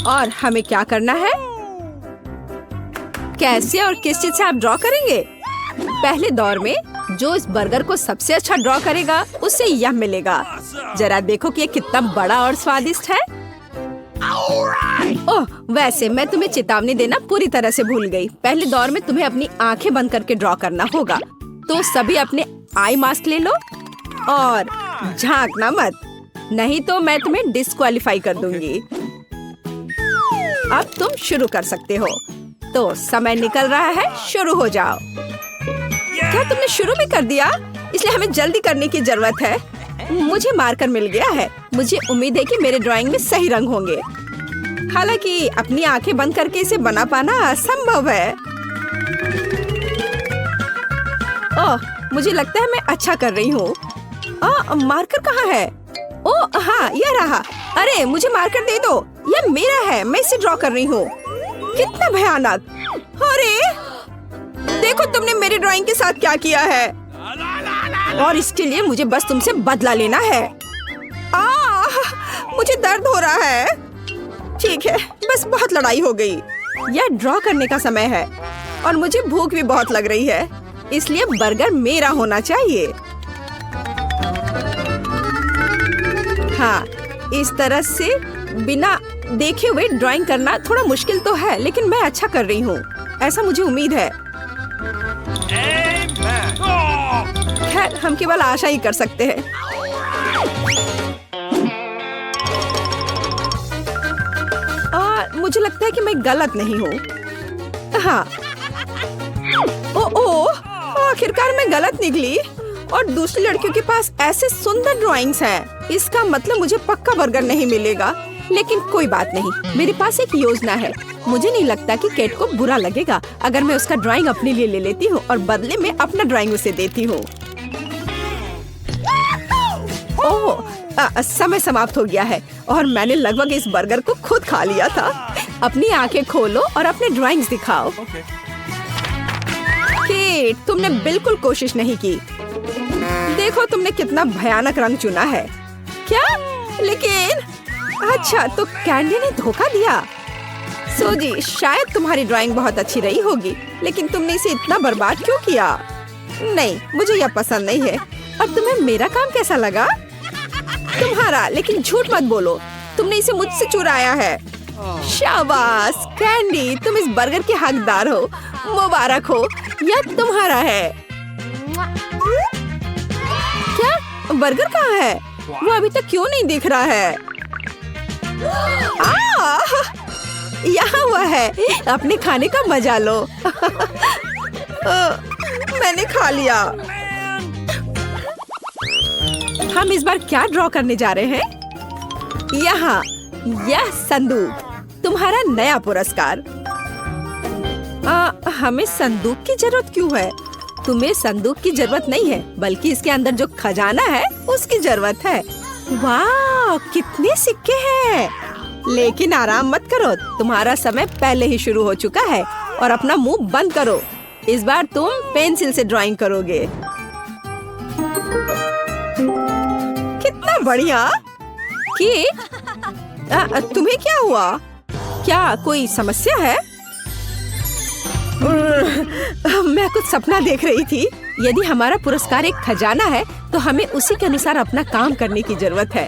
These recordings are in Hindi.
और हमें क्या करना है? कैसे और किस चीज से आप ड्रॉ करेंगे? पहले दौर में जो इस बर्गर को सबसे अच्छा ड्रॉ करेगा उसे यह मिलेगा। जरा देखो कि ये कितना बड़ा और स्वादिष्ट है। ओह, वैसे मैं तुम्हें चेतावनी देना पूरी तरह से भूल गई। पहले दौर में तुम्हें अपनी आंखें बंद करके ड्रॉ करना होगा। तो सभी अपने आई मास्क ले लो और झांकना मत, नहीं तो मैं तुम्हें डिस्क्वालीफाई कर दूंगी। अब तुम शुरू कर सकते हो। तो समय निकल रहा है, शुरू हो जाओ। क्या तुमने शुरू भी कर दिया? इसलिए हमें जल्दी करने की जरूरत है। मुझे मार्कर मिल गया है। मुझे उम्मीद है कि मेरे ड्राइंग में सही रंग होंगे। हालांकि अपनी आंखें बंद करके इसे बना पाना असंभव है। ओह, मुझे लगता है मैं अच्छा कर रही हूँ। मार्कर कहाँ है? ओह हाँ, यह रहा। अरे मुझे मार्कर दे दो, यह मेरा है, मैं इसे ड्रॉ कर रही हूँ। कितना भयानक! अरे देखो तुमने मेरी ड्राइंग के साथ क्या किया है, और इसके लिए मुझे बस तुमसे बदला लेना है। मुझे दर्द हो रहा है। ठीक है, बस बहुत लड़ाई हो गई। यह ड्रॉ करने का समय है और मुझे भूख भी बहुत लग रही है, इसलिए बर्गर मेरा होना चाहिए। हाँ, इस तरह से बिना देखे हुए ड्राइंग करना थोड़ा मुश्किल तो है, लेकिन मैं अच्छा कर रही हूँ, ऐसा मुझे उम्मीद है। खैर, हम केवल आशा ही कर सकते हैं। मुझे लगता है कि मैं गलत नहीं हूँ। हाँ, आखिरकार मैं गलत निकली और दूसरी लड़कियों के पास ऐसे सुंदर ड्राइंग्स हैं। इसका मतलब मुझे पक्का बर्गर नहीं मिलेगा, लेकिन कोई बात नहीं, मेरे पास एक योजना है। मुझे नहीं लगता कि केट को बुरा लगेगा अगर मैं उसका ड्राइंग अपने लिए ले लेती हूँ और बदले में अपना ड्राइंग उसे देती हूँ। ओह, समय समाप्त हो गया है और मैंने लगभग इस बर्गर को खुद खा लिया था। अपनी आंखें खोलो और अपने ड्राइंग्स दिखाओ। केट, तुमने बिल्कुल कोशिश नहीं की। देखो तुमने कितना भयानक रंग चुना है। क्या? लेकिन अच्छा, तो कैंडी ने धोखा दिया। सोजी, शायद तुम्हारी ड्राइंग बहुत अच्छी रही होगी, लेकिन तुमने इसे इतना बर्बाद क्यों किया? नहीं, मुझे यह पसंद नहीं है। और तुम्हें मेरा काम कैसा लगा? तुम्हारा, लेकिन झूठ मत बोलो, तुमने इसे मुझसे चुराया है। शाबाश कैंडी, तुम इस बर्गर के हकदार हो। मुबारक हो, यह तुम्हारा है। क्या? बर्गर कहाँ है? वो अभी तक क्यों नहीं दिख रहा है? यहाँ हुआ है। अपने खाने का मजा लो। मैंने खा लिया। हम इस बार क्या ड्रॉ करने जा रहे हैं? यहाँ, यह संदूक, तुम्हारा नया पुरस्कार। हमें संदूक की जरूरत क्यों है? तुम्हें संदूक की जरूरत नहीं है, बल्कि इसके अंदर जो खजाना है उसकी जरूरत है। वाह, कितने सिक्के हैं! लेकिन आराम मत करो, तुम्हारा समय पहले ही शुरू हो चुका है। और अपना मुंह बंद करो। इस बार तुम पेंसिल से ड्राइंग करोगे। कितना बढ़िया! कि तुम्हें क्या हुआ? क्या कोई समस्या है? मैं कुछ सपना देख रही थी। यदि हमारा पुरस्कार एक खजाना है, तो हमें उसी के अनुसार अपना काम करने की जरूरत है।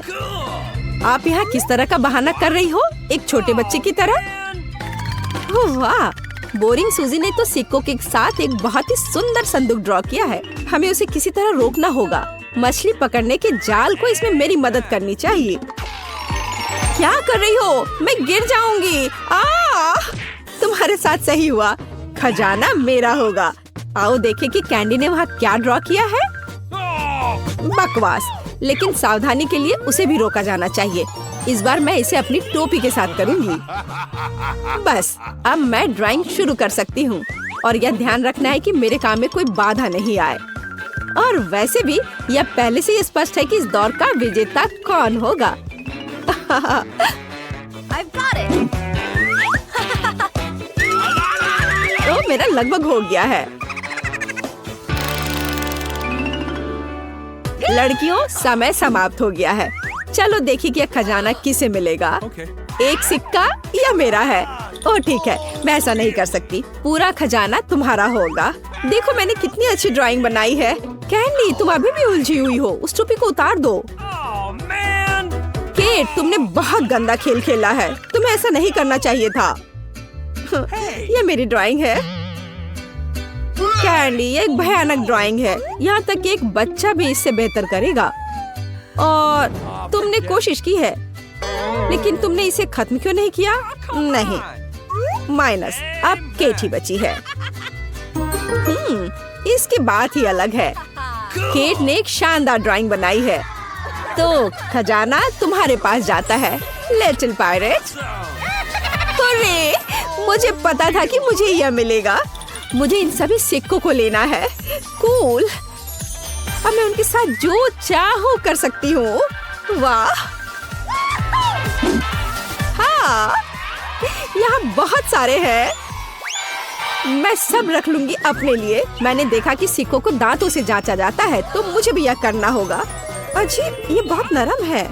आप यहाँ किस तरह का बहाना कर रही हो? एक छोटे बच्चे की तरह। वाह, बोरिंग सूजी ने तो सिक्कों के साथ एक बहुत ही सुंदर संदूक ड्रॉ किया है। हमें उसे किसी तरह रोकना होगा। मछली पकड़ने के जाल को इसमें मेरी मदद करनी चाहिए। क्या कर रही हो? मैं गिर जाऊंगी। तुम्हारे साथ सही हुआ, खजाना मेरा होगा। आओ देखें कि कैंडी ने वहाँ क्या ड्रॉ किया है। बकवास, लेकिन सावधानी के लिए उसे भी रोका जाना चाहिए। इस बार मैं इसे अपनी टोपी के साथ करूंगी। बस, अब मैं ड्राइंग शुरू कर सकती हूँ और यह ध्यान रखना है कि मेरे काम में कोई बाधा नहीं आए। और वैसे भी यह पहले से ही स्पष्ट है कि इस दौर का विजेता कौन होगा। I've got it. तो मेरा लगभग हो गया है। लड़कियों, समय समाप्त हो गया है। चलो देखिए कि यह खजाना किसे मिलेगा। एक सिक्का या मेरा है। ओह ठीक है, मैं ऐसा नहीं कर सकती। पूरा खजाना तुम्हारा होगा। देखो मैंने कितनी अच्छी ड्राइंग बनाई है। कैंडी, तुम अभी भी उलझी हुई हो, उस टोपी को उतार दो। केट, तुमने बहुत गंदा खेल खेला है, तुम्हें ऐसा नहीं करना चाहिए था। ये मेरी ड्राइंग है। कैंडी, ये एक भयानक ड्राइंग है, यहाँ तक कि एक बच्चा भी इससे बेहतर करेगा। और तुमने कोशिश की है, लेकिन तुमने इसे खत्म क्यों नहीं किया? नहीं, माइनस। अब केट ही बची है। इसकी बात ही अलग है। केट ने एक शानदार ड्राइंग बनाई है, तो खजाना तुम्हारे पास जाता है, लिटिल पायरेट। अरे, मुझे पता था कि मुझे यह मिलेगा। मुझे इन सभी सिक्कों को लेना है। कूल। अब मैं उनके साथ जो चाहूँ कर सकती हूँ। वाह, हाँ, यहाँ बहुत सारे हैं। मैं सब रख लूंगी अपने लिए। मैंने देखा कि सिक्कों को दांतों से जांचा जाता है, तो मुझे भी यह करना होगा। अजीब, ये बहुत नरम है।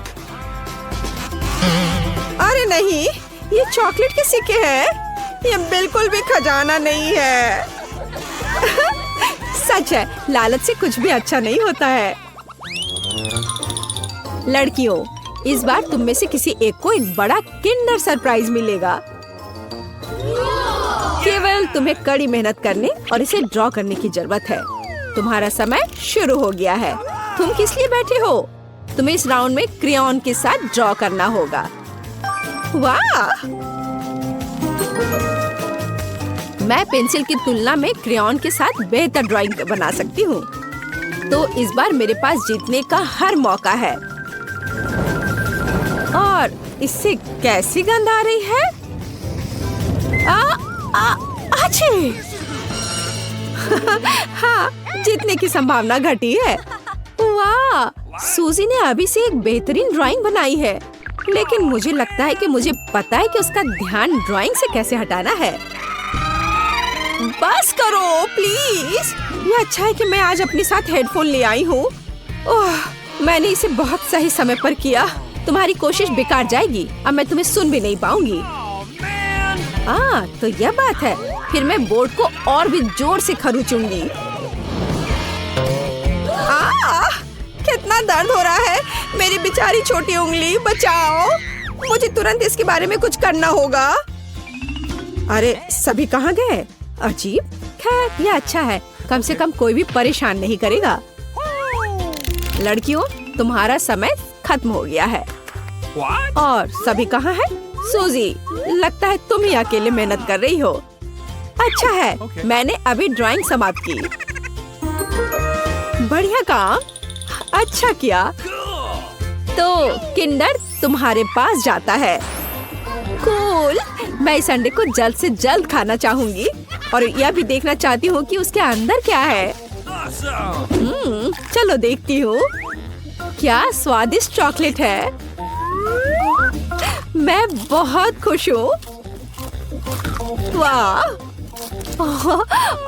अरे नहीं, ये चॉकलेट के सिक्के हैं। ये बिल्कुल भी खजाना नहीं है। सच है, लालच से कुछ भी अच्छा नहीं होता है। लड़कियों, इस बार तुम में से किसी एक को एक बड़ा किंडर सरप्राइज मिलेगा। केवल तुम्हें कड़ी मेहनत करने और इसे ड्रॉ करने की जरूरत है। तुम्हारा समय शुरू हो गया है। तुम किस लिए बैठे हो? तुम्हें इस राउंड में क्रेयॉन के साथ ड्रॉ करना होगा। वाह! मैं पेंसिल की तुलना में क्रेयॉन के साथ बेहतर ड्राइंग बना सकती हूँ। तो इस बार मेरे पास जीतने का हर मौका है। और इससे कैसी गंध आ रही है? अच्छी। हाँ, जीतने की संभावना घटी है। वाह! सूजी ने अभी से एक बेहतरीन ड्राइंग बनाई है, लेकिन मुझे लगता है कि मुझे पता है कि उसका ध्यान ड्राइंग से कैसे हटाना है। बस करो प्लीज। ये अच्छा है कि मैं आज अपने साथ हेडफोन ले आई हूँ। ओह, मैंने इसे बहुत सही समय पर किया। तुम्हारी कोशिश बेकार जाएगी। अब मैं तुम्हें सुन भी नहीं पाऊंगी। तो यह बात है। फिर मैं बोर्ड को और भी जोर से खरोचूंगी। कितना दर्द हो रहा है। मेरी बेचारी छोटी उंगली, बचाओ। मुझे तुरंत इसके बारे में कुछ करना होगा। अरे, सभी कहाँ गए? अजीब। खैर, यह अच्छा है। कम से कम कोई भी परेशान नहीं करेगा। लड़कियों, तुम्हारा समय खत्म हो गया है। और सभी कहाँ है? सूजी, लगता है तुम ही अकेले मेहनत कर रही हो। अच्छा है, मैंने अभी ड्राइंग समाप्त की। बढ़िया काम, अच्छा किया। तो किंडर तुम्हारे पास जाता है। कूल। मैं इस अंडे को जल्द से जल्द खाना चाहूंगी और यह भी देखना चाहती हूँ कि उसके अंदर क्या है। चलो देखती हूँ। क्या स्वादिष्ट चॉकलेट है। मैं बहुत खुश हूँ। वाह!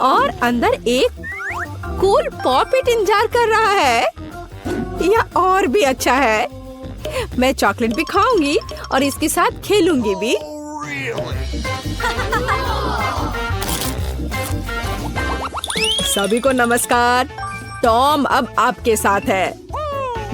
और अंदर एक कूल पॉपिट इंतजार कर रहा है। यह और भी अच्छा है। मैं चॉकलेट भी खाऊंगी और इसके साथ खेलूंगी भी। सभी को नमस्कार। टॉम अब आपके साथ है।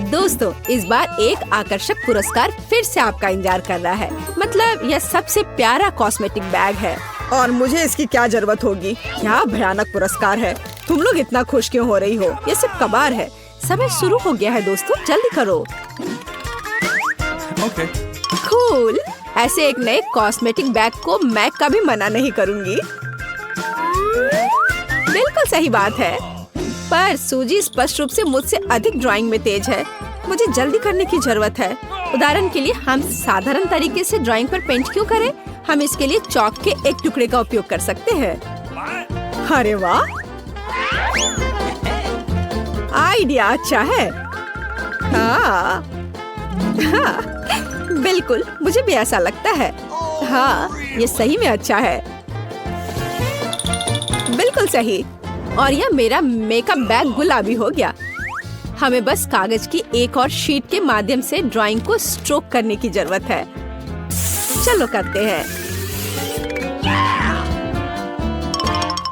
दोस्तों, इस बार एक आकर्षक पुरस्कार फिर से आपका इंतजार कर रहा है। मतलब यह सबसे प्यारा कॉस्मेटिक बैग है और मुझे इसकी क्या जरूरत होगी। क्या भयानक पुरस्कार है। तुम लोग इतना खुश क्यों हो रही हो? ये सिर्फ कबार है। समय शुरू हो गया है दोस्तों, जल्दी करो। ओके। कूल। ऐसे एक नए कॉस्मेटिक बैग को मैं कभी मना नहीं करूंगी। बिल्कुल सही बात है। पर सूजी स्पष्ट रूप से मुझसे अधिक ड्राइंग में तेज है। मुझे जल्दी करने की जरूरत है। उदाहरण के लिए हम साधारण तरीके से ड्राइंग पर पेंट क्यों करें? हम इसके लिए चॉक के एक टुकड़े का उपयोग कर सकते हैं। अरे वाह, आइडिया अच्छा है। हाँ, बिल्कुल, मुझे भी ऐसा लगता है। हाँ, ये सही में अच्छा है। बिल्कुल सही। और यह मेरा मेकअप बैग गुलाबी हो गया। हमें बस कागज की एक और शीट के माध्यम से ड्राइंग को स्ट्रोक करने की जरूरत है। चलो करते हैं।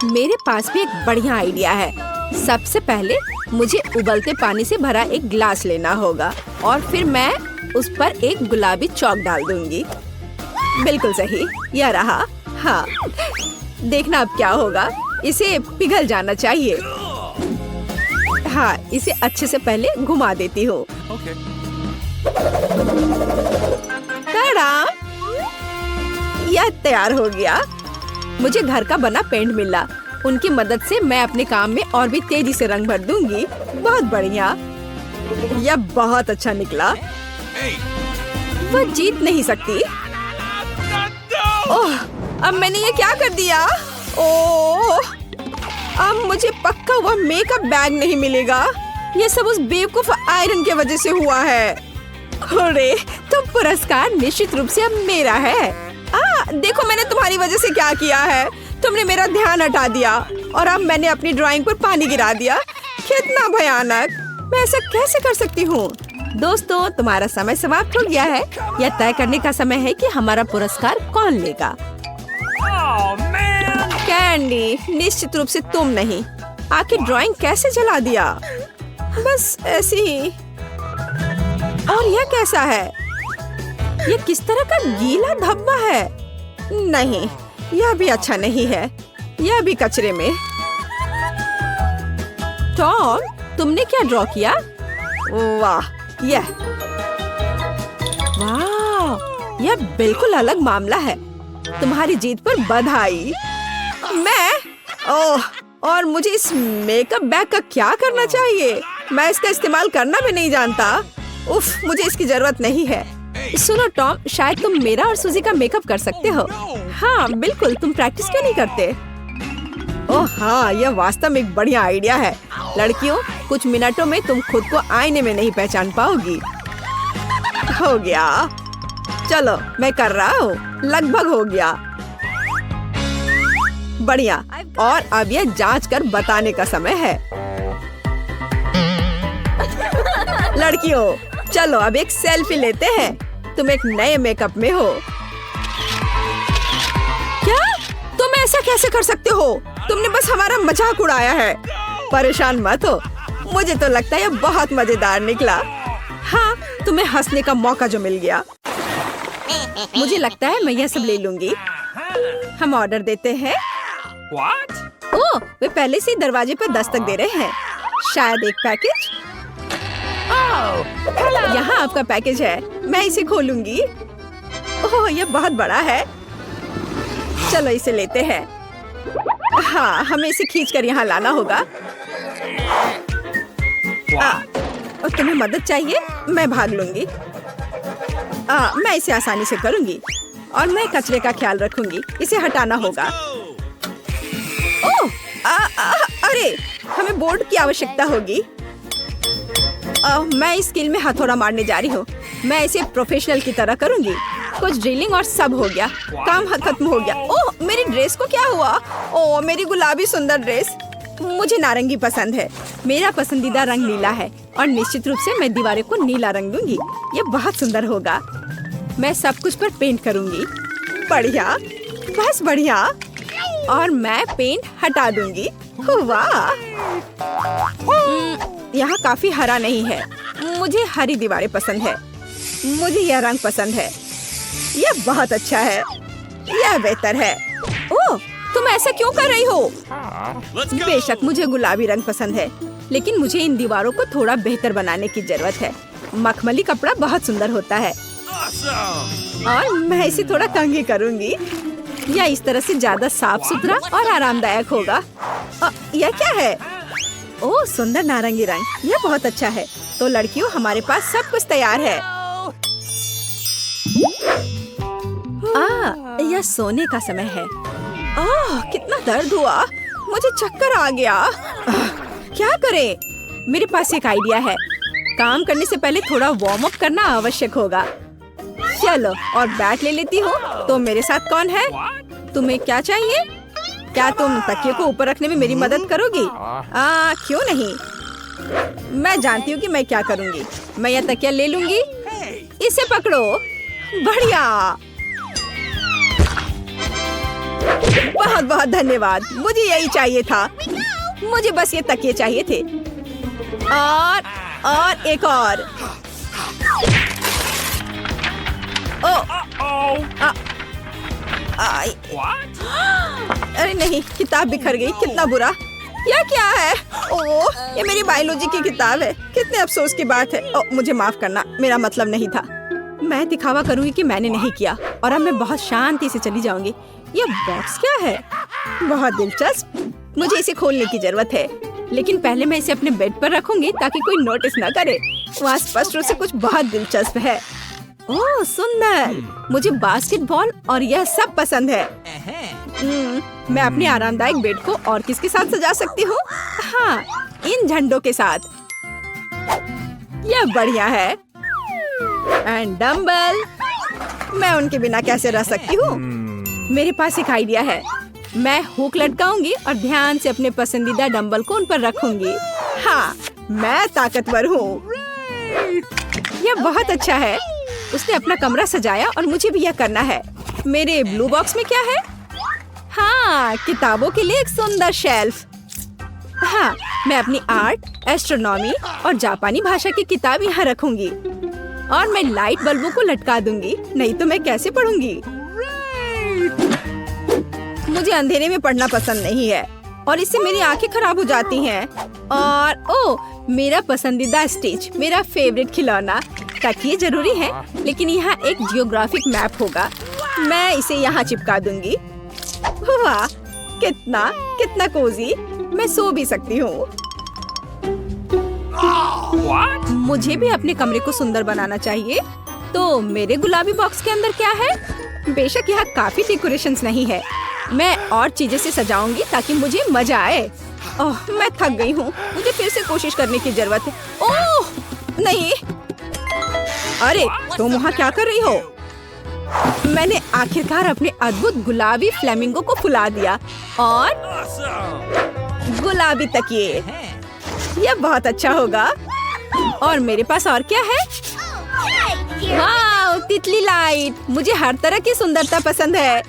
मेरे पास भी एक बढ़िया आइडिया है। सबसे पहले मुझे उबलते पानी से भरा एक ग्लास लेना होगा और फिर मैं उस पर एक गुलाबी चौक डाल दूंगी। बिल्कुल सही, यह रहा। हाँ, देखना अब क्या होगा। इसे पिघल जाना चाहिए। हाँ, इसे अच्छे से पहले घुमा देती हूँ। टाडा! यह तैयार हो गया। मुझे घर का बना पेंट मिला। उनकी मदद से मैं अपने काम में और भी तेजी से रंग भर दूंगी। बहुत बढ़िया, यह बहुत अच्छा निकला। वह जीत नहीं सकती। ओह, अब मैंने ये क्या कर दिया? ओह, अब मुझे पक्का वह मेकअप बैग नहीं मिलेगा। ये सब उस बेवकूफ आयरन की वजह से हुआ है। अरे, तो पुरस्कार निश्चित रूप से अब मेरा है। देखो मैंने तुम्हारी वजह से क्या किया है। तुमने मेरा ध्यान हटा दिया और अब मैंने अपनी ड्राइंग पर पानी गिरा दिया। कितना भयानक! मैं ऐसा कैसे कर सकती हूँ? दोस्तों, तुम्हारा समय समाप्त हो गया है। यह तय करने का समय है कि हमारा पुरस्कार कौन लेगा। कैंडी, निश्चित रूप से तुम नहीं। आखिर ड्राइंग कैसे जला दिया? बस ऐसे ही। और यह कैसा है? यह किस तरह का गीला धब्बा है? नहीं, यह भी अच्छा नहीं है। यह भी कचरे में। टॉम, तुमने क्या ड्रॉ किया? वाह, वाह, यह बिल्कुल अलग मामला है। तुम्हारी जीत पर बधाई। मैं? ओह, और मुझे इस मेकअप बैग का क्या करना चाहिए? मैं इसका इस्तेमाल करना भी नहीं जानता। उफ, मुझे इसकी जरूरत नहीं है। सुनो टॉम, शायद तुम मेरा और सुजी का मेकअप कर सकते हो। हाँ बिल्कुल, तुम प्रैक्टिस क्यों नहीं करते? ओह हाँ, यह वास्तव में एक बढ़िया आइडिया है। लड़कियों, कुछ मिनटों में तुम खुद को आईने में नहीं पहचान पाओगी। हो गया। चलो, मैं कर रहा हूँ। लगभग हो गया। बढ़िया। और अब यह जांच कर बताने का समय है। लड़कियों, चलो अब एक सेल्फी लेते हैं। तुम एक नए मेकअप में हो। क्या? तुम ऐसा कैसे कर सकते हो? तुमने बस हमारा मजाक उड़ाया है। परेशान मत हो, मुझे तो लगता है यह बहुत मजेदार निकला। हाँ, तुम्हें हंसने का मौका जो मिल गया। मुझे लगता है मैं यह सब ले लूंगी। हम ऑर्डर देते हैं। ओह, वे पहले से ही दरवाजे पर दस्तक दे रहे हैं। शायद एक पैकेज। यहाँ आपका पैकेज है। मैं इसे खोलूंगी। ओह, यह बहुत बड़ा है। चलो इसे लेते हैं। हाँ, हमें इसे खींचकर यहाँ लाना होगा। और तुम्हें मदद चाहिए? मैं भाग लूंगी। मैं इसे आसानी से करूंगी और मैं कचरे का ख्याल रखूंगी। इसे हटाना होगा। ओह, अरे, हमें बोर्ड की आवश्यकता होगी। मैं इस स्किल में हथौड़ा मारने जा रही हूँ। मैं इसे प्रोफेशनल की तरह करूंगी। कुछ ड्रिलिंग और सब हो गया। काम खत्म हो गया। ओह, मेरी ड्रेस को क्या हुआ? ओह, मेरी गुलाबी सुंदर ड्रेस। मुझे नारंगी पसंद है। मेरा पसंदीदा रंग नीला है और निश्चित रूप से मैं दीवारों को नीला रंग दूंगी। ये बहुत सुंदर होगा। मैं सब कुछ पर पेंट करूंगी। बढ़िया, बस बढ़िया। और मैं पेंट हटा दूंगी। वाह, यहाँ काफी हरा नहीं है। मुझे हरी दीवारें पसंद है। मुझे यह रंग पसंद है। यह बहुत अच्छा है। यह बेहतर है। ओह, तुम ऐसा क्यों कर रही हो? बेशक मुझे गुलाबी रंग पसंद है, लेकिन मुझे इन दीवारों को थोड़ा बेहतर बनाने की जरूरत है। मखमली कपड़ा बहुत सुंदर होता है और मैं इसे थोड़ा कंघी करूंगी। यह इस तरह से ज्यादा साफ सुथरा और आरामदायक होगा। यह क्या है? ओह, सुंदर नारंगी रंग। यह बहुत अच्छा है। तो लड़कियों, हमारे पास सब कुछ तैयार है। यह सोने का समय है। कितना दर्द हुआ। मुझे चक्कर आ गया। क्या करें? मेरे पास एक आइडिया है। काम करने से पहले थोड़ा वार्म अप करना आवश्यक होगा। चलो, और बैट ले लेती हूँ। तो मेरे साथ कौन है? तुम्हें क्या चाहिए? क्या तुम तकिए को ऊपर रखने में मेरी मदद करोगी? क्यों नहीं? मैं जानती हूँ कि मैं क्या करूँगी। मैं यह तकिया ले लूंगी। इसे पकड़ो। बढ़िया। बहुत बहुत धन्यवाद, मुझे यही चाहिए था। मुझे बस ये तकिए चाहिए थे। और एक और। अरे नहीं, किताब बिखर गई, कितना बुरा। यह क्या है? ओह, ये मेरी बायोलॉजी की किताब है। कितने अफसोस की बात है। ओह, मुझे माफ करना, मेरा मतलब नहीं था। मैं दिखावा करूंगी कि मैंने नहीं किया और अब मैं बहुत शांति से चली जाऊंगी। ये बॉक्स क्या है? बहुत दिलचस्प। मुझे इसे खोलने की जरूरत है, लेकिन पहले मैं इसे अपने बेड पर रखूंगी ताकि कोई नोटिस न करे। वहाँ स्पष्ट रूप से कुछ बहुत दिलचस्प है। ओह सुंदर, मुझे बास्केटबॉल और यह सब पसंद है। मैं अपने आरामदायक बेड को और किसके साथ सजा सकती हूँ? हाँ, इन झंडों के साथ। यह बढ़िया है। एंड डम्बल, मैं उनके बिना कैसे रह सकती हूँ? मेरे पास एक आइडिया है। मैं हुक लटकाऊंगी और ध्यान से अपने पसंदीदा डंबल को उन पर रखूंगी। हाँ, मैं ताकतवर हूँ। यह बहुत अच्छा है। उसने अपना कमरा सजाया और मुझे भी यह करना है। मेरे ब्लू बॉक्स में क्या है? हाँ, किताबों के लिए एक सुंदर शेल्फ। हाँ, मैं अपनी आर्ट, एस्ट्रोनॉमी और जापानी भाषा की किताब यहाँ रखूंगी और मैं लाइट बल्बों को लटका दूंगी, नहीं तो मैं कैसे पढ़ूंगी? मुझे अंधेरे में पढ़ना पसंद नहीं है और इससे मेरी आंखें खराब हो जाती हैं। और ओह, मेरा पसंदीदा स्टिच, मेरा फेवरेट खिलौना। तकिए जरूरी है, लेकिन यहाँ एक जियोग्राफिक मैप होगा। मैं इसे यहाँ चिपका दूंगी। वाह, कितना कितना कोजी। मैं सो भी सकती हूँ। मुझे भी अपने कमरे को सुंदर बनाना चाहिए। तो मेरे गुलाबी बॉक्स के अंदर क्या है? बेशक यहाँ काफी डेकोरेशंस नहीं है। मैं और चीजें से सजाऊंगी ताकि मुझे मजा आए। ओह, मैं थक गई हूँ। मुझे फिर से कोशिश करने की जरूरत है। ओह नहीं, अरे तुम वहाँ क्या कर रही हो? मैंने आखिरकार अपने अद्भुत गुलाबी फ्लेमिंगो को फुला दिया और गुलाबी तकिए। यह बहुत अच्छा होगा। और मेरे पास और क्या है? वाह, तितली लाइट। मुझे हर तरह की सुंदरता पसंद है।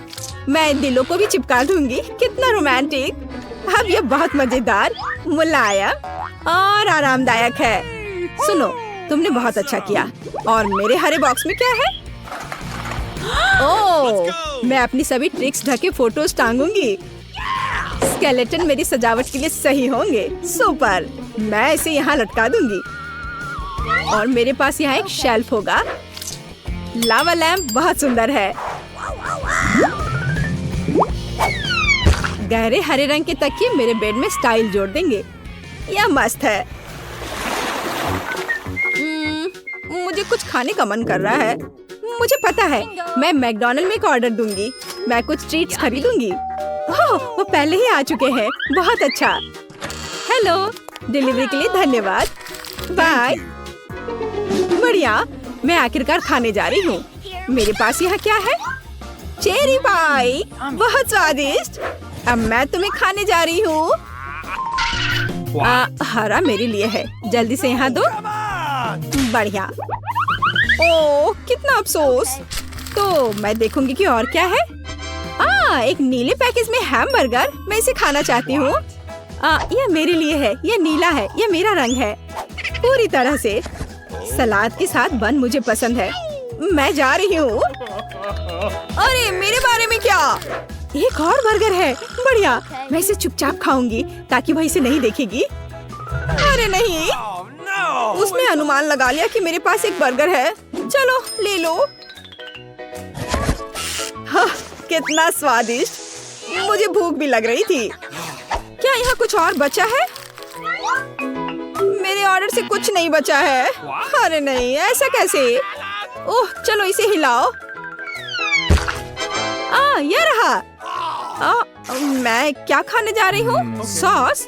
मैं दिलों को भी चिपका दूंगी। कितना रोमांटिक। अब यह बहुत मजेदार, मुलायम और आरामदायक है। सुनो, तुमने बहुत अच्छा किया। और मेरे हरे बॉक्स में क्या है? ओह, मैं अपनी सभी ट्रिक्स ढके फोटोज टांगूंगी। स्केलेटन मेरी सजावट के लिए सही होंगे। सुपर, मैं इसे यहाँ लटका दूंगी। और मेरे पास यहाँ एक शेल्फ होगा। लावा लैंप बहुत सुंदर है। गहरे हरे रंग के तकिए मेरे बेड में स्टाइल जोड़ देंगे। यह मस्त है। मुझे कुछ खाने का मन कर रहा है। मुझे पता है, मैं मैकडॉनल्ड में एक ऑर्डर दूंगी। मैं कुछ ट्रीट्स खरीदूंगी। ओह, वो पहले ही आ चुके हैं। बहुत अच्छा। हेलो, डिलीवरी के लिए धन्यवाद। बाय। बढ़िया, मैं आखिरकार खाने जा रही हूँ। मेरे पास यहाँ क्या है? चेरी पाई, बहुत स्वादिष्ट। अब मैं तुम्हें खाने जा रही हूँ। हरा मेरे लिए है। जल्दी से यहाँ दो। बढ़िया। ओह, कितना अफसोस। तो मैं देखूंगी कि और क्या है। एक नीले पैकेज में हैमबर्गर। मैं इसे खाना चाहती हूँ। यह मेरे लिए है। यह नीला है। यह मेरा रंग है पूरी तरह से। सलाद के साथ बन मुझे पसंद है। मैं जा रही हूँ। अरे मेरे बारे में क्या? एक और बर्गर है। बढ़िया, मैं इसे चुपचाप खाऊंगी ताकि वह इसे नहीं देखेगी। अरे नहीं, उसने अनुमान लगा लिया कि मेरे पास एक बर्गर है। चलो ले लो। हाँ, कितना स्वादिष्ट। मुझे भूख भी लग रही थी। क्या यहाँ कुछ और बचा है? मेरे ऑर्डर से कुछ नहीं बचा है। अरे नहीं, ऐसा कैसे? ओह, चलो इसे हिलाओ। ये रहा। मैं क्या खाने जा रही हूँ? सॉस।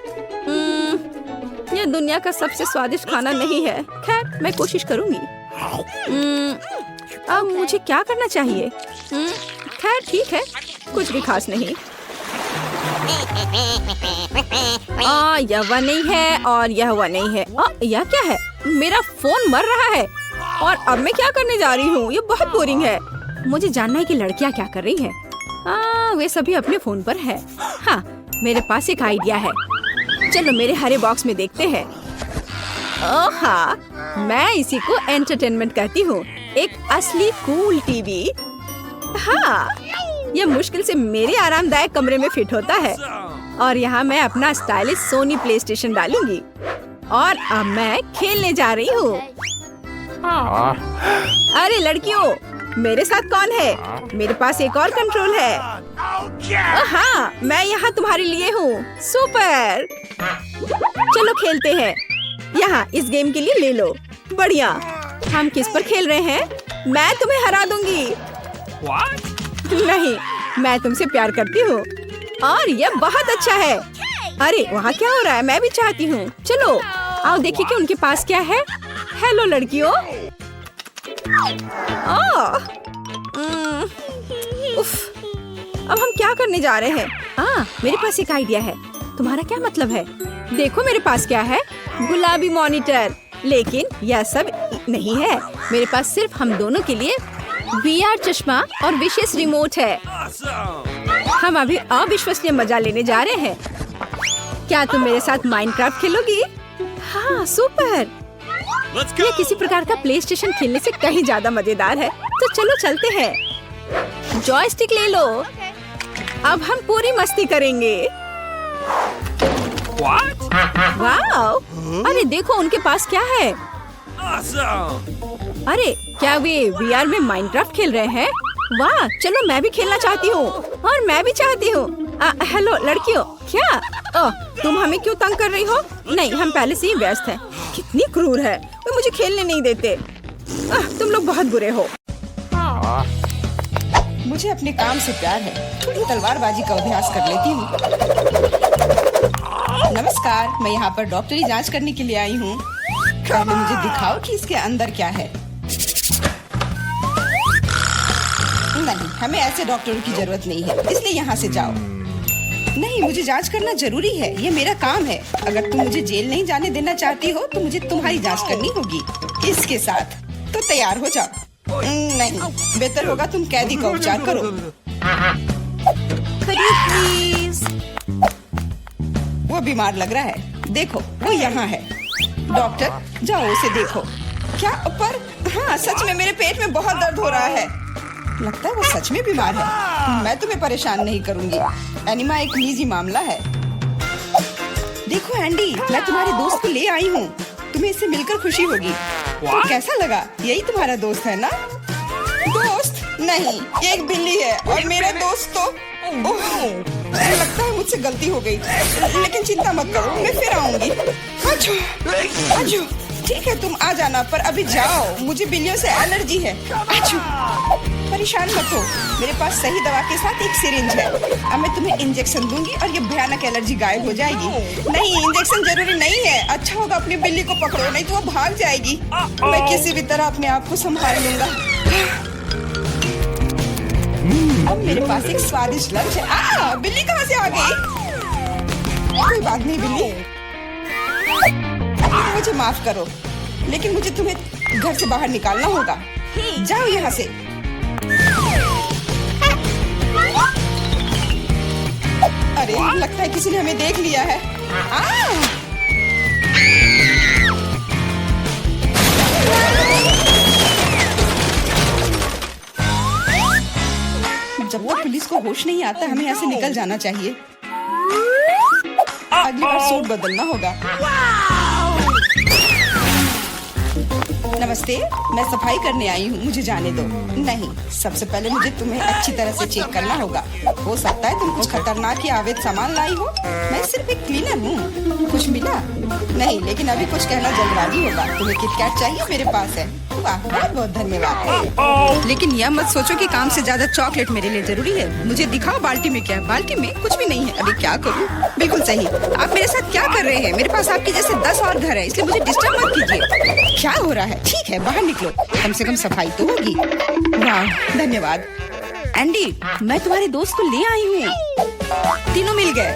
यह दुनिया का सबसे स्वादिष्ट खाना नहीं है। खैर, मैं कोशिश करूंगी। अब मुझे क्या करना चाहिए? खैर ठीक है, कुछ भी खास नहीं। यह वह नहीं है और यह वह नहीं है। यह क्या है? मेरा फोन मर रहा है और अब मैं क्या करने जा रही हूँ? ये बहुत बोरिंग है। मुझे जानना है कि लड़कियाँ क्या कर रही हैं। वे सभी अपने फोन पर है। हाँ, मेरे पास एक आइडिया है। चलो मेरे हरे बॉक्स में देखते हैं। ओह हाँ, मैं इसी को एंटरटेनमेंट कहती हूँ। एक असली कूल टीवी। हाँ, यह मुश्किल से मेरे आरामदायक कमरे में फिट होता है। और यहाँ मैं अपना स्टाइलिश सोनी प्ले स्टेशन डालूंगी। और अब मैं खेलने जा रही हूँ। अरे लड़कियों, मेरे साथ कौन है? मेरे पास एक और कंट्रोल है। हाँ, मैं यहाँ तुम्हारे लिए हूँ। सुपर, चलो खेलते हैं। यहाँ इस गेम के लिए ले लो। बढ़िया। हम किस पर खेल रहे हैं? मैं तुम्हें हरा दूंगी। नहीं, मैं तुमसे प्यार करती हूँ और यह बहुत अच्छा है। अरे वहाँ क्या हो रहा है? मैं भी चाहती हूँ। चलो आओ देखिए कि उनके पास क्या है। हेलो लड़कियों। उफ, अब हम क्या करने जा रहे हैं? मेरे पास एक आइडिया है। तुम्हारा क्या मतलब है? देखो मेरे पास क्या है। गुलाबी मॉनिटर। लेकिन यह सब नहीं है। मेरे पास सिर्फ हम दोनों के लिए VR चश्मा और विशेष रिमोट है। हम अभी अविश्वसनीय मजा लेने जा रहे हैं। क्या तुम मेरे साथ माइनक्राफ्ट खेलोगी? हाँ सुपर। ये किसी प्रकार का प्ले स्टेशन खेलने से कहीं ज्यादा मजेदार है। तो चलो चलते हैं। जॉयस्टिक ले लो। अब हम पूरी मस्ती करेंगे। वाओ! अरे देखो उनके पास क्या है। अरे क्या वे VR में माइनक्राफ्ट खेल रहे हैं? वाह! चलो मैं भी खेलना चाहती हूँ। और मैं भी चाहती हूँ। हेलो लड़कियों। क्या? तुम हमें क्यों तंग कर रही हो? नहीं, हम पहले से ही व्यस्त हैं। कितनी क्रूर है। वे मुझे खेलने नहीं देते। तुम लोग बहुत बुरे हो। मुझे अपने काम से प्यार है। थोड़ी तलवारबाजी का अभ्यास कर लेती हूँ। नमस्कार, मैं यहाँ पर डॉक्टरी जांच करने के लिए आई हूँ। पहले मुझे दिखाओ कि इसके अंदर क्या है। नहीं, हमें ऐसे डॉक्टरों की जरूरत नहीं है, इसलिए यहाँ से जाओ। नहीं, मुझे जांच करना जरूरी है। ये मेरा काम है। अगर तुम मुझे जेल नहीं जाने देना चाहती हो तो मुझे तुम्हारी जांच करनी होगी इसके साथ। तो तैयार हो जाओ। नहीं, बेहतर होगा तुम कैदी का उपचार करो। प्लीज। वो बीमार लग रहा है। देखो, वो यहाँ है। डॉक्टर, जाओ उसे देखो। क्या ऊपर? हाँ, सच में मेरे पेट में बहुत दर्द हो रहा है। लगता है वो सच में बीमार है। मैं तुम्हें परेशान नहीं करूंगी। एनिमा एक निजी मामला है। देखो एंडी, मैं तुम्हारे दोस्त को ले आई हूँ। तुम्हें इससे मिलकर खुशी होगी। तो कैसा लगा? यही तुम्हारा दोस्त है ना? दोस्त? नहीं, ये एक बिल्ली है और मेरा दोस्त तो लगता है मुझसे गलती हो गई। लेकिन चिंता मत करो, मैं फिर आऊंगी। आजो, आजो। ठीक है, तुम आ जाना, पर अभी जाओ। मुझे बिल्लियों से एलर्जी है। आजो। परेशान मत हो, मेरे पास सही दवा के साथ एक सिरिंज है। अब मैं तुम्हें इंजेक्शन दूंगी और ये भयानक एलर्जी गायब हो जाएगी। नहीं, इंजेक्शन जरूरी नहीं है। अच्छा होगा अपनी बिल्ली को पकड़ो, नहीं तो वो भाग जाएगी। मैं किसी भी तरह अपने आप को संभाल लूंगा। अब मेरे पास एक स्वादिष्ट लंच है। बिल्ली कहाँ से आ गई? कोई बात नहीं बिल्ली, मुझे माफ करो, लेकिन मुझे तुम्हें घर से बाहर निकालना होगा। जाओ यहाँ से। अरे लगता है किसी ने हमें देख लिया है। जब तक पुलिस को होश नहीं आता हमें यहाँ से निकल जाना चाहिए। अगली बार सूट बदलना होगा। नमस्ते, मैं सफाई करने आई हूँ, मुझे जाने दो। नहीं, सबसे पहले मुझे तुम्हें अच्छी तरह से चेक करना होगा। हो सकता है तुम कुछ खतरनाक या अवैध सामान लाई हो। मैं सिर्फ एक क्लीनर हूँ। कुछ मिला? नहीं, लेकिन अभी कुछ कहना जल्दबाजी होगा। तुम्हें किटकैट चाहिए? मेरे पास है। वाह, बहुत बहुत धन्यवाद। लेकिन यह मत सोचो कि काम से ज्यादा चॉकलेट मेरे लिए जरूरी है। मुझे दिखाओ बाल्टी में क्या है। बाल्टी में कुछ भी नहीं है। अभी क्या करूँ? बिल्कुल सही। आप मेरे साथ क्या कर रहे हैं? मेरे पास आपके जैसे 10 और घर है, इसलिए मुझे डिस्टर्ब मत कीजिए। क्या हो रहा है? ठीक है, बाहर निकलो, कम से कम सफाई तो होगी। वाह, धन्यवाद। एंडी, मैं तुम्हारे दोस्त को ले आई हूँ। तीनों मिल गए।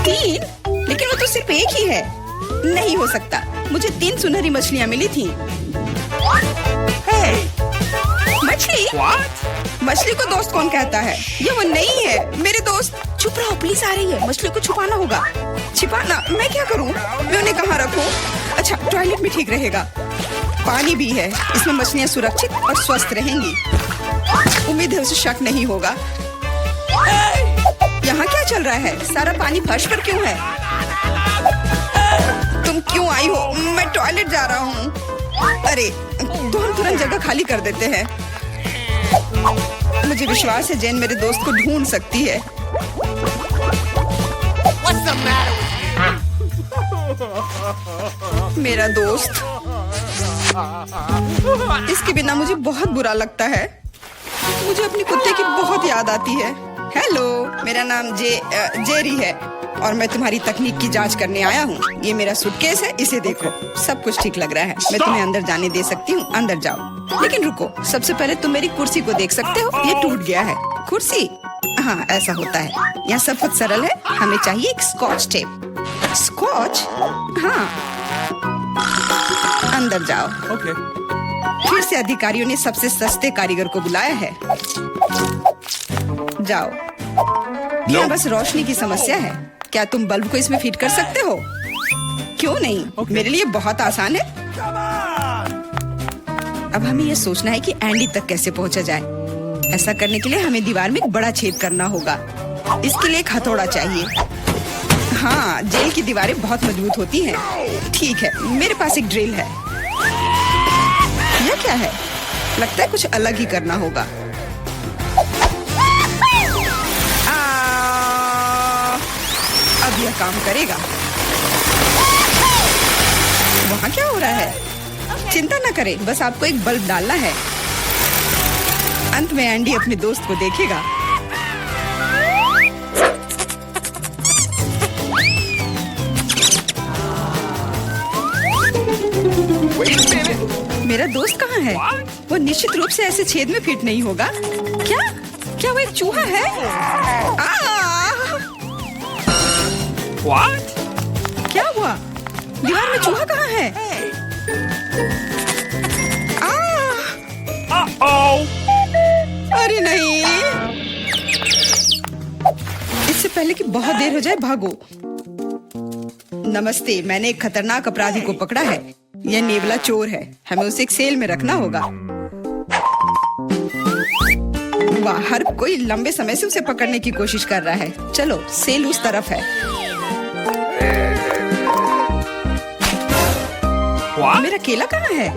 3? लेकिन वो तो सिर्फ एक ही है। नहीं हो सकता, मुझे 3 सुनहरी मछलियाँ मिली थी। मछली? मछली को दोस्त कौन कहता है? ये वो नहीं है मेरे दोस्त। चुप रहो, पुलिस आ रही है। मछली को छुपाना होगा। छिपाना? मैं क्या करूं? मैं उन्हें कहाँ रखूं? अच्छा, टॉयलेट में ठीक रहेगा। पानी भी है, इसमें मछलियाँ सुरक्षित और स्वस्थ रहेंगी। उम्मीद है उसे शक नहीं होगा। यहाँ क्या चल रहा है? सारा पानी फर्श पर क्यों है? तुम क्यों आई हो? मैं टॉयलेट जा रहा हूँ। अरे, तो हम तुरंत जगह खाली कर देते हैं। मुझे विश्वास है जेन मेरे दोस्त को ढूंढ सकती है। मेरा दोस्त, इसके बिना मुझे बहुत बुरा लगता है। मुझे अपने कुत्ते की बहुत याद आती है। हेलो, मेरा नाम जेरी है और मैं तुम्हारी तकनीक की जांच करने आया हूँ। ये मेरा सूटकेस है, इसे देखो। सब कुछ ठीक लग रहा है। मैं तुम्हें अंदर जाने दे सकती हूँ, अंदर जाओ। लेकिन रुको, सबसे पहले तुम मेरी कुर्सी को देख सकते हो। ये टूट गया है। कुर्सी? हाँ, ऐसा होता है। यहाँ सब कुछ सरल है। हमें चाहिए एक स्कॉच टेप। स्कॉच? हाँ, अंदर जाओ। Okay. फिर से अधिकारियों ने सबसे सस्ते कारीगर को बुलाया है। जाओ। यहाँ बस रोशनी की समस्या है। क्या तुम बल्ब को इसमें फिट कर सकते हो? क्यों नहीं? मेरे लिए बहुत आसान है। अब हमें यह सोचना है कि एंडी तक कैसे पहुंचा जाए। ऐसा करने के लिए हमें दीवार में एक बड़ा छेद करना होगा। इसके लिए एक हथौड़ा चाहिए। हाँ, जेल की दीवारें बहुत मजबूत होती हैं। ठीक है, मेरे पास एक ड्रिल है। यह क्या है? लगता है कुछ अलग ही करना होगा। अब यह काम करेगा। वहाँ क्या हो रहा है? चिंता न करें, बस आपको एक बल्ब डालना है। अंत में एंडी अपने दोस्त को देखेगा। मेरा दोस्त कहाँ है? वो निश्चित रूप से ऐसे छेद में फिट नहीं होगा। क्या वो एक चूहा है? What? क्या हुआ? दीवार में चूहा कहाँ है? Uh-oh. अरे नहीं! इससे पहले कि बहुत देर हो जाए, भागो। नमस्ते, मैंने एक खतरनाक अपराधी को पकड़ा है। यह नेवला चोर है। हमें उसे एक सेल में रखना होगा। वाह, हर कोई लंबे समय से उसे पकड़ने की कोशिश कर रहा है। चलो, सेल उस तरफ है। What? मेरा केला कहाँ है?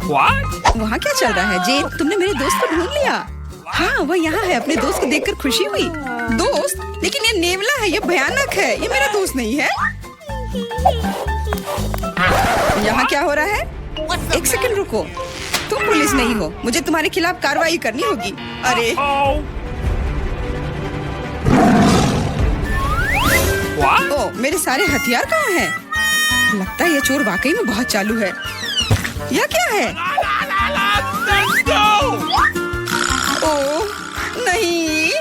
What? वहाँ क्या चल रहा है? जेन, तुमने मेरे दोस्त को ढूंढ लिया। हाँ, वह यहाँ है। अपने दोस्त को देखकर खुशी हुई। दोस्त? लेकिन ये नेवला है, ये भयानक है। ये मेरा दोस्त नहीं है। यहाँ क्या हो रहा है? एक सेकंड रुको। तुम पुलिस नहीं हो। मुझे तुम्हारे खिलाफ कार्रवाई करनी होगी। अरे, Oh. What? ओ, मेरे सारे हथियार कहाँ हैं? लगता है ये चोर वाकई में बहुत चालू है। यह क्या है? Let's go. ओ, नहीं।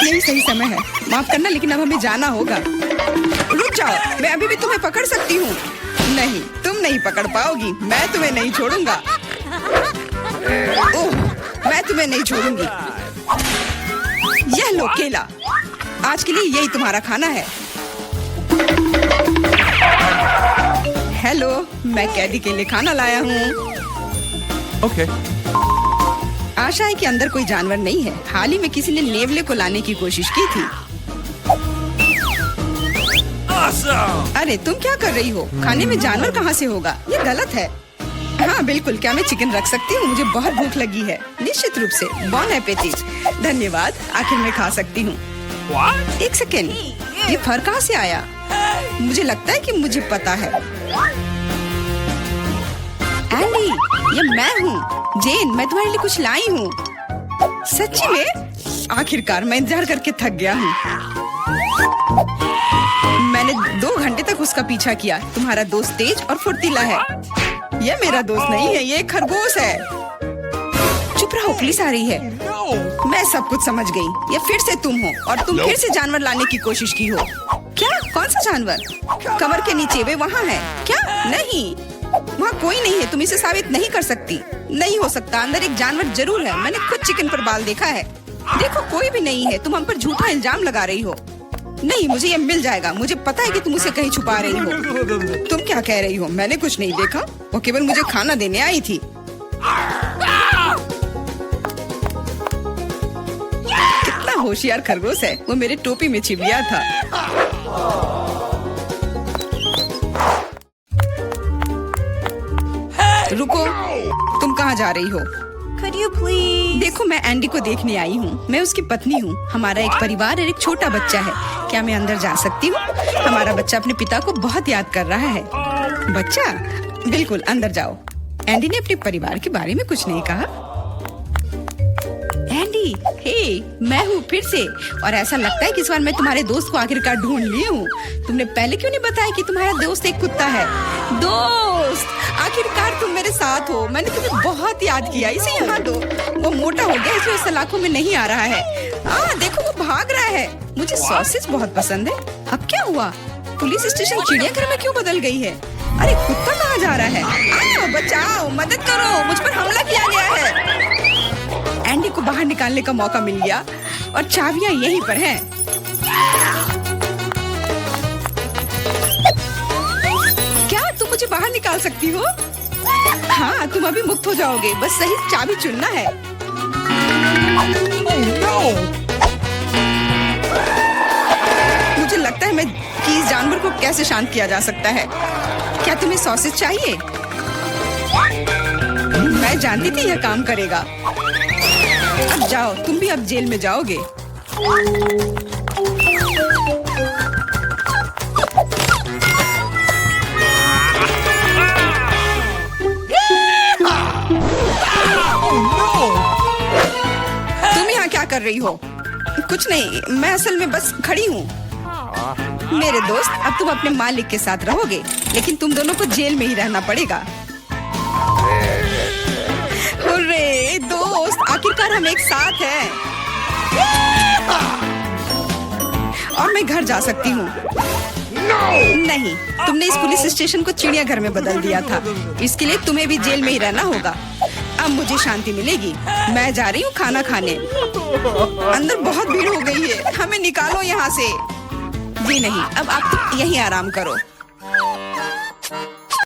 यही सही समय है। माफ करना, लेकिन अब हमें जाना होगा। रुक जाओ, मैं अभी भी तुम्हें पकड़ सकती हूँ। नहीं, तुम नहीं पकड़ पाओगी। मैं तुम्हें नहीं छोड़ूंगा। ओह, मैं तुम्हें नहीं छोड़ूंगी। यह लो केला। आज के लिए यही तुम्हारा खाना है। हेलो, मैं कैदी के लिए खाना लाया हूँ। Okay. आशा है कि अंदर कोई जानवर नहीं है। हाल ही में किसी ने नेवले को लाने की कोशिश की थी। Awesome. अरे, तुम क्या कर रही हो? खाने में जानवर कहाँ से होगा? ये गलत है। हाँ बिल्कुल, क्या मैं चिकन रख सकती हूँ? मुझे बहुत भूख लगी है। निश्चित रूप से। बॉन एपेटिट। धन्यवाद, आखिर मैं खा सकती हूँ। What? एक सेकेंड, ये फर कहाँ से आया? मुझे लगता है कि मुझे पता है। एंडी, ये मैं हूँ। जेन, मैं तुम्हारे लिए कुछ लाई हूँ। सच्ची में? आखिरकार, मैं इंतजार करके थक गया हूँ। मैंने 2 घंटे तक उसका पीछा किया। तुम्हारा दोस्त तेज और फुर्तीला है। यह मेरा दोस्त नहीं है, ये एक खरगोश है। चुप रहो, पुलिस आ रही है। No. मैं सब कुछ समझ गई। ये फिर से तुम हो और तुम फिर से जानवर लाने की कोशिश की हो। क्या? कौन सा जानवर? कमर के नीचे वे वहाँ है क्या? नहीं, वहाँ कोई नहीं है। तुम इसे साबित नहीं कर सकती। नहीं हो सकता, अंदर एक जानवर जरूर है। मैंने खुद चिकन पर बाल देखा है। देखो कोई भी नहीं है। तुम हम पर झूठा इल्जाम लगा रही हो। नहीं, मुझे ये मिल जाएगा। मुझे पता है कि तुम उसे कहीं छुपा रही हो। तुम क्या कह रही हो? मैंने कुछ नहीं देखा। वो केवल मुझे खाना देने आई थी। कितना होशियार खरगोश है। वो मेरे टोपी में छिप गया था। रुको, तुम कहाँ जा रही हो? Could you please? देखो, मैं एंडी को देखने आई हूँ। मैं उसकी पत्नी हूँ। हमारा एक परिवार और एक छोटा बच्चा है। क्या मैं अंदर जा सकती हूँ? हमारा बच्चा अपने पिता को बहुत याद कर रहा है। बच्चा? बिल्कुल, अंदर जाओ। एंडी ने अपने परिवार के बारे में कुछ नहीं कहा। एंडी, हे, मैं हूँ फिर से। और ऐसा लगता है कि इस बार मैं तुम्हारे दोस्त को आखिरकार ढूंढ ली हूँ। तुमने पहले क्यों नहीं बताया कि तुम्हारा दोस्त एक कुत्ता है? दोस्त, आखिरकार तुम मेरे साथ हो। मैंने तुम्हें बहुत याद किया। इसे यहाँ दो। वो मोटा हो गया, इसलिए सलाखों में नहीं आ रहा है। देखो, वो भाग रहा है। मुझे सॉसेज बहुत पसंद है। अब क्या हुआ? पुलिस स्टेशन चिड़ियाघर में क्यों बदल गई है? अरे, कुत्ता कहाँ जा रहा है? बचाओ, मदद करो, मुझ पर हमला किया गया है। एंडी को बाहर निकालने का मौका मिल गया और चाबियां यहीं पर हैं। क्या तुम मुझे बाहर निकाल सकती हो? हाँ, तुम अभी मुक्त हो जाओगे। बस सही चाबी चुनना है। मुझे लगता है कि इस जानवर को कैसे शांत किया जा सकता है। क्या तुम्हें सॉसेज चाहिए? मैं जानती थी यह काम करेगा। अब जाओ, तुम भी अब जेल में जाओगे। तुम यहाँ क्या कर रही हो? कुछ नहीं, मैं असल में बस खड़ी हूँ। मेरे दोस्त, अब तुम अपने मालिक के साथ रहोगे, लेकिन तुम दोनों को जेल में ही रहना पड़ेगा। हुर्रे, दोस्त, आखिरकार हम एक साथ हैं। और मैं घर जा सकती हूँ। नहीं, तुमने इस पुलिस स्टेशन को चिड़ियाघर में बदल दिया था। इसके लिए तुम्हें भी जेल में ही रहना होगा। अब मुझे शांति मिलेगी। मैं जा रही हूँ खाना खाने। अंदर बहुत भीड़ हो गई है। हमें निकालो यहाँ से। जी नहीं, अब आप यहीं आराम करो।